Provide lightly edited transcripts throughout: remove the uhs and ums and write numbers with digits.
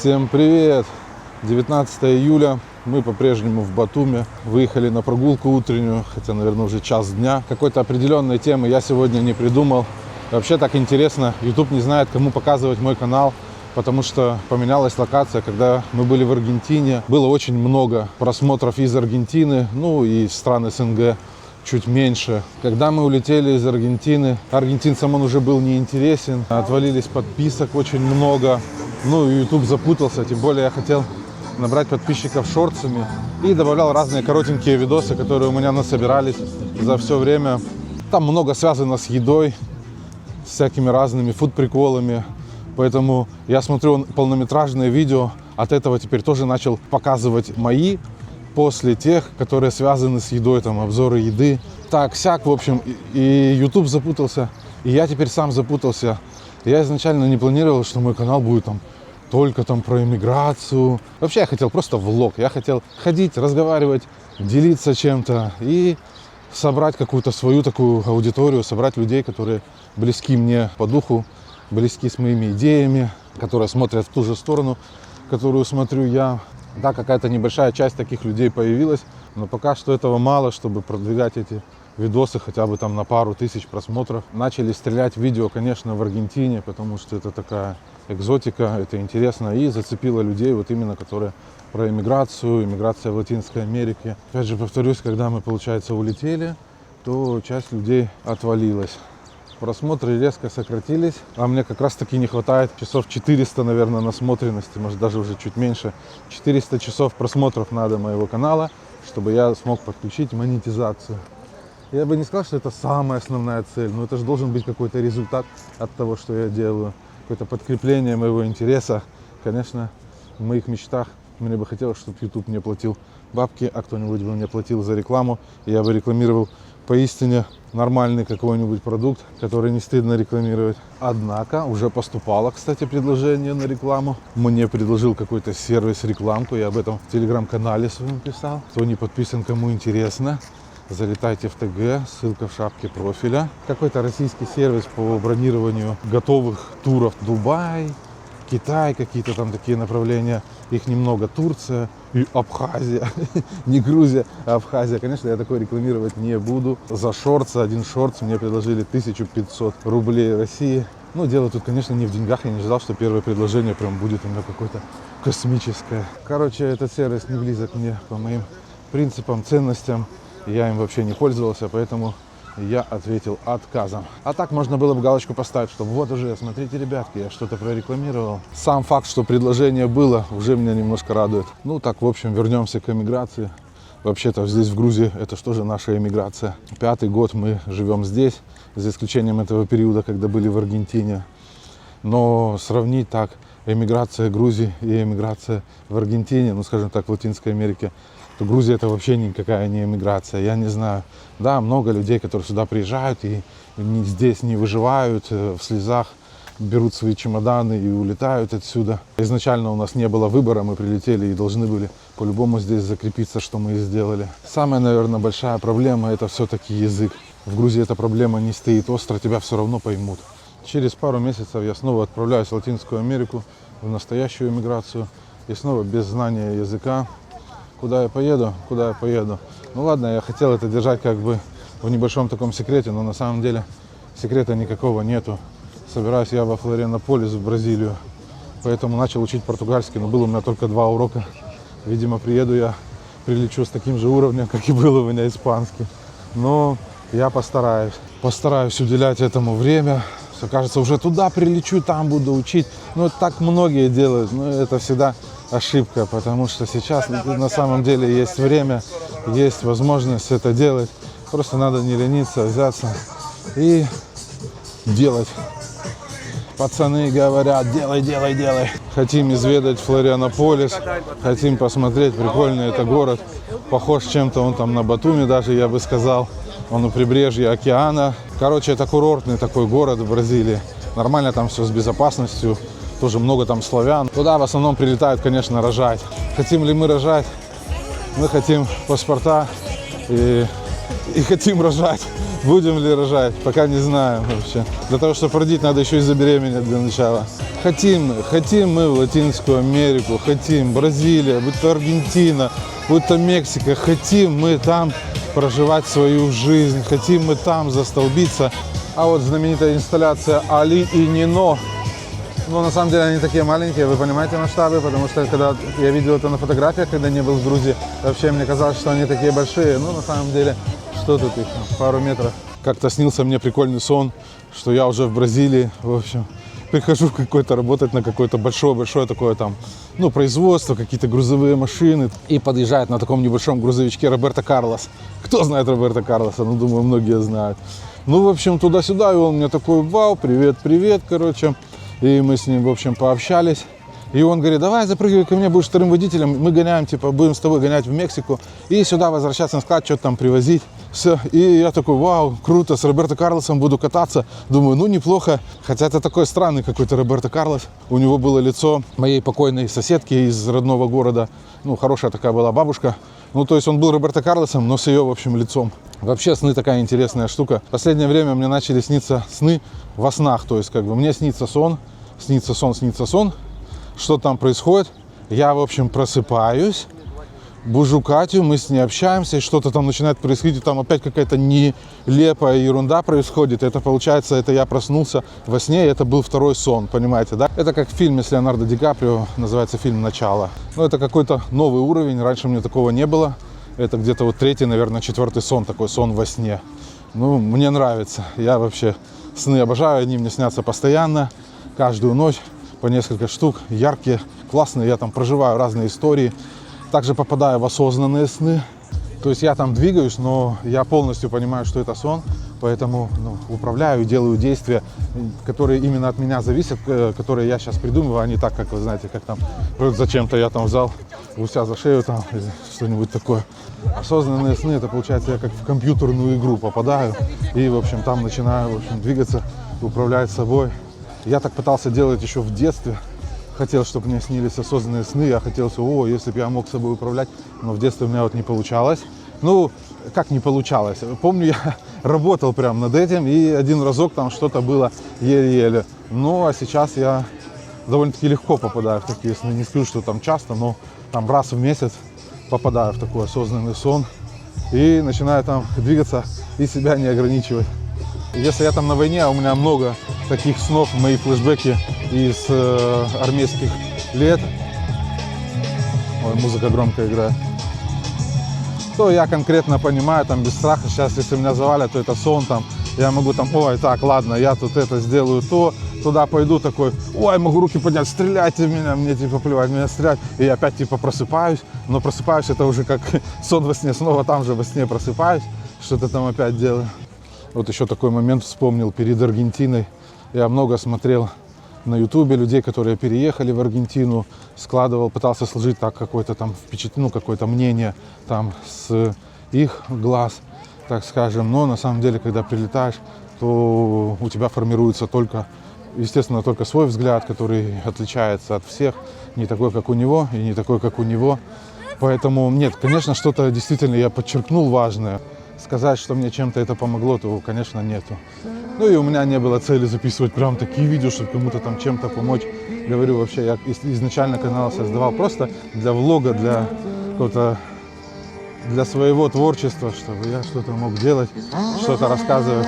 Всем привет! 19 июля, мы по-прежнему в Батуми. Выехали на прогулку утреннюю, хотя, наверное, уже час дня. Какой-то определенной темы я сегодня не придумал. Вообще так интересно, YouTube не знает, кому показывать мой канал, потому что поменялась локация. Когда мы были в Аргентине, было очень много просмотров из Аргентины, ну и стран СНГ чуть меньше. Когда мы улетели из Аргентины, аргентинцам он уже был неинтересен, отвалились подписок очень много. Ну и YouTube запутался, тем более я хотел набрать подписчиков шортсами и добавлял разные коротенькие видосы, которые у меня насобирались за все время. Там много связано с едой, с всякими разными фуд-приколами, поэтому я смотрю полнометражные видео, от этого теперь тоже начал показывать мои, после тех, которые связаны с едой, там обзоры еды. Так-сяк, в общем, и YouTube запутался, и я теперь сам запутался. Я изначально не планировал, что мой канал будет там только там про иммиграцию. Вообще я хотел просто влог, я хотел ходить, разговаривать, делиться чем-то и собрать какую-то свою такую аудиторию, собрать людей, которые близки мне по духу, близки с моими идеями, которые смотрят в ту же сторону, которую смотрю я. Да, какая-то небольшая часть таких людей появилась, но пока что этого мало, чтобы продвигать эти видосы хотя бы там на пару тысяч просмотров. Начали стрелять видео, конечно, в Аргентине, потому что это такая экзотика, это интересно, и зацепило людей, вот именно, которые про иммиграцию, иммиграция в Латинской Америке. Опять же, повторюсь, когда мы, получается, улетели, то часть людей отвалилась. Просмотры резко сократились, а мне как раз таки не хватает часов 400, наверное, насмотренности, может даже уже чуть меньше. 400 часов просмотров надо моего канала, чтобы я смог подключить монетизацию. Я бы не сказал, что это самая основная цель, но это же должен быть какой-то результат от того, что я делаю. Какое-то подкрепление моего интереса. Конечно, в моих мечтах мне бы хотелось, чтобы YouTube мне платил бабки, а кто-нибудь бы мне платил за рекламу, и я бы рекламировал поистине нормальный какой-нибудь продукт, который не стыдно рекламировать. Однако уже поступало, кстати, предложение на рекламу. Мне предложил какой-то сервис рекламку, я об этом в телеграм-канале своем писал. Кто не подписан, кому интересно, залетайте в ТГ, ссылка в шапке профиля. Какой-то российский сервис по бронированию готовых туров. Дубай, Китай, какие-то там такие направления. Их немного. Турция и Абхазия. Не Грузия, а Абхазия. Конечно, я такое рекламировать не буду. За шортс, один шортс мне предложили 1500 рублей России. Но дело тут, конечно, не в деньгах. Я не ожидал, что первое предложение прям будет у меня какое-то космическое. Короче, этот сервис не близок мне по моим принципам, ценностям. Я им вообще не пользовался, поэтому я ответил отказом. А так можно было бы галочку поставить, что вот уже, смотрите, ребятки, я что-то прорекламировал. Сам факт, что предложение было, уже меня немножко радует. Ну так, в общем, вернемся к эмиграции. Вообще-то здесь, в Грузии, это что же наша эмиграция? 5-й год мы живем здесь, за исключением этого периода, когда были в Аргентине. Но сравнить так эмиграция Грузии и эмиграция в Аргентине, ну скажем так, в Латинской Америке, то Грузия это вообще никакая не эмиграция. Я не знаю. Да, много людей, которые сюда приезжают и здесь не выживают, в слезах берут свои чемоданы и улетают отсюда. Изначально у нас не было выбора, мы прилетели и должны были по-любому здесь закрепиться, что мы и сделали. Самая, наверное, большая проблема — это все-таки язык. В Грузии эта проблема не стоит остро, тебя все равно поймут. Через пару месяцев я снова отправляюсь в Латинскую Америку, в настоящую эмиграцию, и снова без знания языка. Куда я поеду? Куда я поеду? Ну ладно, я хотел это держать как бы в небольшом таком секрете, но на самом деле секрета никакого нету. Собираюсь я во Флорианополис, в Бразилию, поэтому начал учить португальский, но было у меня только 2 урока. Видимо, прилечу с таким же уровнем, как и был у меня испанский. Но я постараюсь уделять этому время. Все кажется, уже туда прилечу, там буду учить. Ну, так многие делают, но это всегда ошибка, потому что сейчас на самом деле есть время, есть возможность это делать. Просто надо не лениться, взяться и делать. Пацаны говорят, делай, делай, делай. Хотим изведать Флорианополис, хотим посмотреть, прикольный это город. Похож чем-то он там на Батуми даже, я бы сказал. Он у прибрежья океана. Короче, это курортный такой город в Бразилии. Нормально там все с безопасностью. Тоже много там славян. Туда в основном прилетают, конечно, рожать. Хотим ли мы рожать? Мы хотим паспорта и и хотим рожать. Будем ли рожать, пока не знаем вообще. Для того, чтобы родить, надо еще и забеременеть для начала. Хотим мы в Латинскую Америку, хотим Бразилия, будь то Аргентина, будь то Мексика. Хотим мы там проживать свою жизнь, хотим мы там застолбиться. А вот знаменитая инсталляция Али и Нино. Ну, на самом деле, они такие маленькие, вы понимаете масштабы, потому что, когда я видел это на фотографиях, когда не был в Грузии, вообще мне казалось, что они такие большие. Ну, на самом деле, что тут их, пару метров. Как-то снился мне прикольный сон, что я уже в Бразилии, в общем, прихожу какой-то работать на какое-то большое такое там, ну, производство, какие-то грузовые машины. И подъезжает на таком небольшом грузовичке Роберто Карлос. Кто знает Роберто Карлоса? Ну, думаю, многие знают. Ну, в общем, туда-сюда, и он мне такой: вау, привет, короче. И мы с ним, в общем, пообщались. И он говорит: давай запрыгивай ко мне, будешь вторым водителем. Мы гоняем, типа, будем с тобой гонять в Мексику. И сюда возвращаться на склад, что-то там привозить. Все. И я такой: вау, круто, с Роберто Карлосом буду кататься. Думаю, ну, неплохо. Хотя это такой странный какой-то Роберто Карлос. У него было лицо моей покойной соседки из родного города. Ну, хорошая такая была бабушка. Ну, то есть он был Роберто Карлосом, но с ее, в общем, лицом. Вообще сны такая интересная штука. В последнее время мне начали сниться сны во снах. То есть, как бы, мне снится сон, что там происходит. Я, в общем, просыпаюсь, бужу Катю, мы с ней общаемся, и что-то там начинает происходить, и там опять какая-то нелепая ерунда происходит. Это, получается, это я проснулся во сне, и это был второй сон, понимаете, да? Это как в фильме с Леонардо Ди Каприо, называется фильм «Начало». Ну, это какой-то новый уровень, раньше мне такого не было. Это где-то вот третий, наверное, четвертый сон, такой сон во сне. Ну, мне нравится. Я вообще сны обожаю, они мне снятся постоянно, каждую ночь, по несколько штук, яркие, классные. Я там проживаю разные истории. Также попадаю в осознанные сны. То есть я там двигаюсь, но я полностью понимаю, что это сон. Поэтому управляю, делаю действия, которые именно от меня зависят, которые я сейчас придумываю, а не так, как вы знаете, как там зачем-то я там взял гуся за шею там, или что-нибудь такое. Осознанные сны, это получается, я как в компьютерную игру попадаю и, в общем, там начинаю, в общем, двигаться, управлять собой. Я так пытался делать еще в детстве. Хотел, чтобы мне снились осознанные сны. Я хотел, если бы я мог собой управлять. Но в детстве у меня вот не получалось. Ну, как не получалось? Помню, я работал прям над этим. И один разок там что-то было еле-еле. Ну, а сейчас я довольно-таки легко попадаю в такие сны. Не скажу, что там часто, но там раз в месяц попадаю в такой осознанный сон. И начинаю там двигаться и себя не ограничивать. Если я там на войне, а у меня много таких снов, мои флешбеки из армейских лет. Ой, музыка громко играет. То я конкретно понимаю, там без страха, сейчас если меня завалят, то это сон там. Я могу там, ой, так, ладно, я тут это сделаю, то, туда пойду такой, ой, могу руки поднять, стреляйте в меня, мне типа плевать, меня стрелять. И я опять типа просыпаюсь, но просыпаюсь это уже как сон во сне, снова там же во сне просыпаюсь, что-то там опять делаю. Вот еще такой момент вспомнил перед Аргентиной. Я много смотрел на ютубе людей, которые переехали в Аргентину, складывал, пытался сложить так какое-то там впечатление, какое-то мнение там с их глаз, так скажем. Но на самом деле, когда прилетаешь, то у тебя формируется только, естественно, только свой взгляд, который отличается от всех, не такой, как у него, и не такой, как у него. Поэтому нет, конечно, что-то действительно я подчеркнул важное. Сказать, что мне чем-то это помогло, то, конечно, нету. Ну и у меня не было цели записывать прям такие видео, чтобы кому-то там чем-то помочь. Говорю, вообще, я изначально канал создавал просто для влога, для какого-то, для своего творчества, чтобы я что-то мог делать, что-то рассказывать.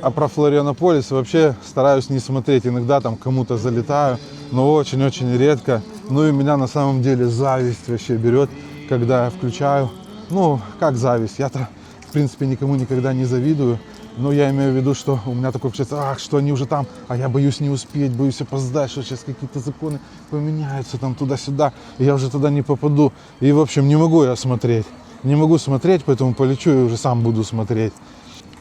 А про Флорианополис вообще стараюсь не смотреть. Иногда там кому-то залетаю, но очень-очень редко. Ну и меня на самом деле зависть вообще берет, когда я включаю. Ну, как зависть? Я-то в принципе никому никогда не завидую, но я имею в виду, что у меня такое впечатление, что они уже там, а я боюсь не успеть, боюсь опоздать, что сейчас какие-то законы поменяются там туда-сюда, и я уже туда не попаду. И, в общем, не могу я смотреть. Не могу смотреть, поэтому полечу и уже сам буду смотреть.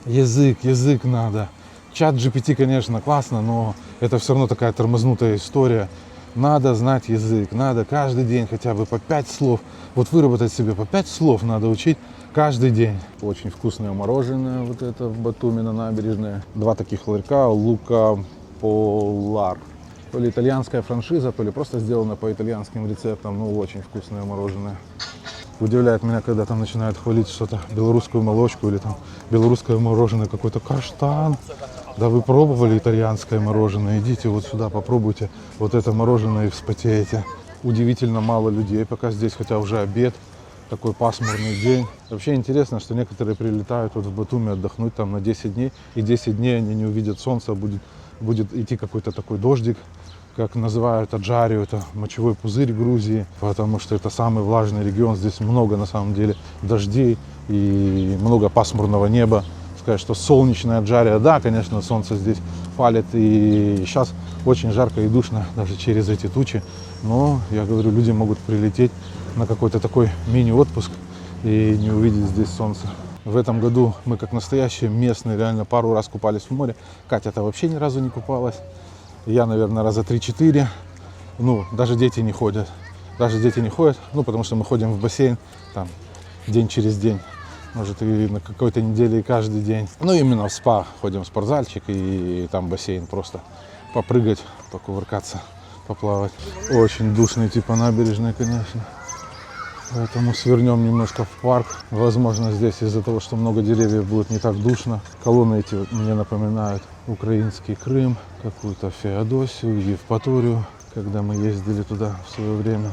Язык надо. Чат GPT, конечно, классно, но это все равно такая тормознутая история. Надо знать язык, надо каждый день хотя бы по 5 слов. Вот выработать себе по 5 слов надо учить каждый день. Очень вкусное мороженое вот это в Батуми на набережной. 2 таких ларька, Лука Полар. То ли итальянская франшиза, то ли просто сделано по итальянским рецептам. Ну, очень вкусное мороженое. Удивляет меня, когда там начинают хвалить что-то, белорусскую молочку или там белорусское мороженое, какой-то каштан. Да вы пробовали итальянское мороженое? Идите вот сюда, попробуйте вот это мороженое и вспотеете. Удивительно мало людей пока здесь, хотя уже обед, такой пасмурный день. Вообще интересно, что некоторые прилетают вот в Батуми отдохнуть там на 10 дней, и 10 дней они не увидят солнца, будет идти какой-то такой дождик, как называют Аджарию, это мочевой пузырь Грузии, потому что это самый влажный регион, здесь много на самом деле дождей и много пасмурного неба. Сказать, что солнечная Аджария, да, конечно, солнце здесь палит, и сейчас очень жарко и душно даже через эти тучи, но, я говорю, люди могут прилететь на какой-то такой мини-отпуск и не увидеть здесь солнце. В этом году мы, как настоящие местные, реально пару раз купались в море. Катя-то вообще ни разу не купалась. Я, наверное, раза 3-4. Ну, даже дети не ходят. Ну, потому что мы ходим в бассейн там день через день. Может, и на какой-то неделе и каждый день. Ну, именно в спа ходим в спортзальчик и там бассейн, просто попрыгать, покувыркаться, поплавать. Очень душный типа набережной, конечно. Поэтому свернем немножко в парк. Возможно, здесь из-за того, что много деревьев, будет не так душно. Колонны эти мне напоминают украинский Крым, какую-то Феодосию, Евпаторию, когда мы ездили туда в свое время.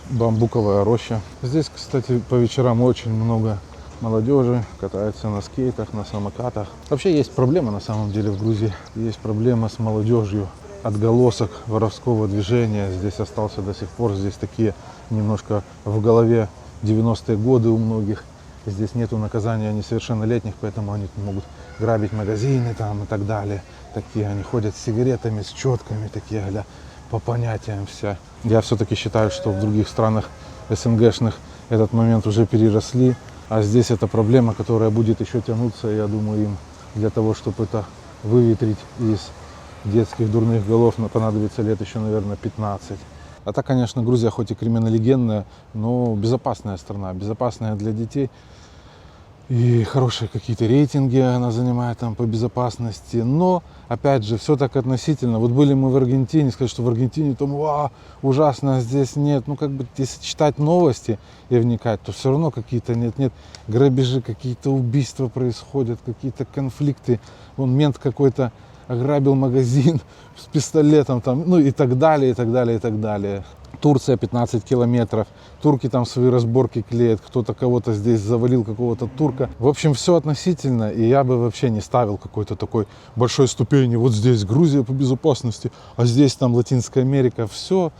Бамбуковая роща. Здесь, кстати, по вечерам очень много молодежи, катается на скейтах, на самокатах. Вообще есть проблема на самом деле в Грузии. Есть проблема с молодежью. Отголосок воровского движения здесь остался до сих пор. Здесь такие немножко в голове 90-е годы у многих. Здесь нету наказания несовершеннолетних, поэтому они могут грабить магазины там и так далее. Такие они ходят с сигаретами, с четками, такие гля, по понятиям вся. Я все-таки считаю, что в других странах СНГшных этот момент уже переросли. А здесь это проблема, которая будет еще тянуться, я думаю, им для того, чтобы это выветрить из детских дурных голов, понадобится лет еще, наверное, 15. А так, конечно, Грузия хоть и криминогенная, но безопасная страна, безопасная для детей. И хорошие какие-то рейтинги она занимает там по безопасности. Но, опять же, все так относительно. Вот были мы в Аргентине, сказать, что в Аргентине там ужасно, а здесь нет. Ну, как бы, если читать новости и вникать, то все равно какие-то нет грабежи, какие-то убийства происходят, какие-то конфликты. Вон мент какой-то ограбил магазин с пистолетом, там, ну и так далее, и так далее, и так далее. Турция 15 километров, турки там свои разборки клеят, кто-то кого-то здесь завалил, какого-то турка. В общем, все относительно, и я бы вообще не ставил какой-то такой большой ступени. Вот здесь Грузия по безопасности, а здесь там Латинская Америка. Все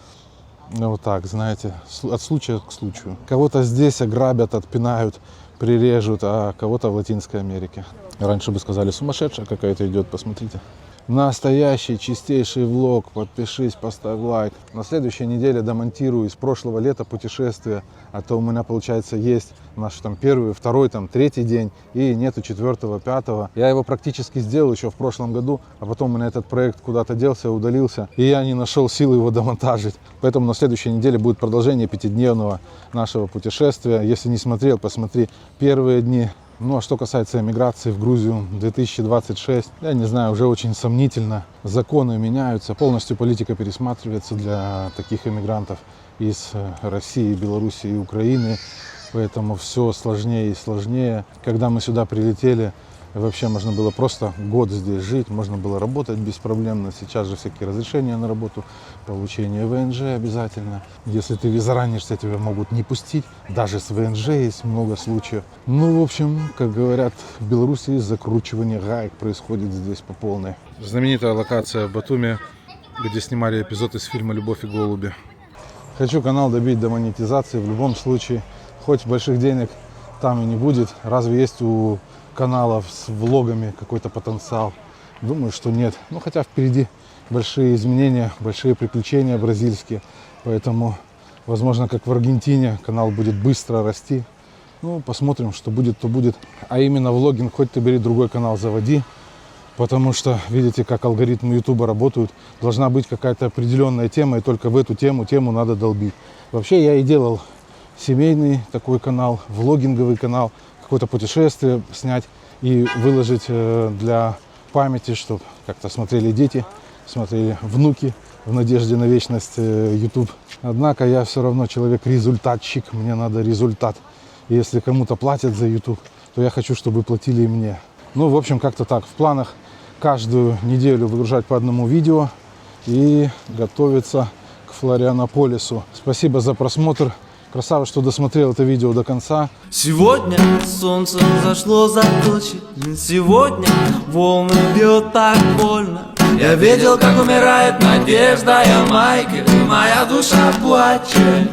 вот так, знаете, от случая к случаю. Кого-то здесь ограбят, отпинают, прирежут, а кого-то в Латинской Америке. Раньше бы сказали, сумасшедшая какая-то идет, посмотрите. Настоящий, чистейший влог. Подпишись, поставь лайк. На следующей неделе домонтирую из прошлого лета путешествия. А то у меня, получается, есть наш там первый, второй, там третий день. И нету четвертого, пятого. Я его практически сделал еще в прошлом году. А потом у меня этот проект куда-то делся, удалился. И я не нашел силы его домонтажить. Поэтому на следующей неделе будет продолжение пятидневного нашего путешествия. Если не смотрел, посмотри первые дни. Ну а что касается эмиграции в Грузию 2026, я не знаю, уже очень сомнительно. Законы меняются, полностью политика пересматривается для таких эмигрантов из России, Белоруссии и Украины. Поэтому все сложнее и сложнее. Когда мы сюда прилетели, вообще можно было просто год здесь жить, можно было работать беспроблемно. Сейчас же всякие разрешения на работу, получение ВНЖ обязательно. Если ты заранишься, тебя могут не пустить. Даже с ВНЖ есть много случаев. Ну, в общем, как говорят в Беларуси, закручивание гаек происходит здесь по полной. Знаменитая локация в Батуми, где снимали эпизод из фильма «Любовь и голуби». Хочу канал добить до монетизации в любом случае. Хоть больших денег там и не будет. Разве есть у каналов с влогами какой-то потенциал? Думаю, что нет. Ну, хотя впереди большие изменения, большие приключения бразильские. Поэтому, возможно, как в Аргентине, канал будет быстро расти. Ну, посмотрим, что будет, то будет. А именно влогинг, хоть ты бери другой канал, заводи. Потому что, видите, как алгоритмы Ютуба работают. Должна быть какая-то определенная тема, и только в эту тему надо долбить. Вообще, я и делал семейный такой канал, влогинговый канал, какое-то путешествие снять и выложить для памяти, чтобы как-то смотрели дети, смотрели внуки, в надежде на вечность YouTube. Однако я все равно человек-результатчик, мне надо результат. И если кому-то платят за YouTube, то я хочу, чтобы платили и мне. Ну, в общем, как-то так. В планах каждую неделю выгружать по одному видео и готовиться к Флорианополису. Спасибо за просмотр. Красава, что досмотрел это видео до конца. Сегодня солнце зашло за тучи. Сегодня волны бьют так больно. Я видел, как умирает надежда Ямайки. Моя душа плачет.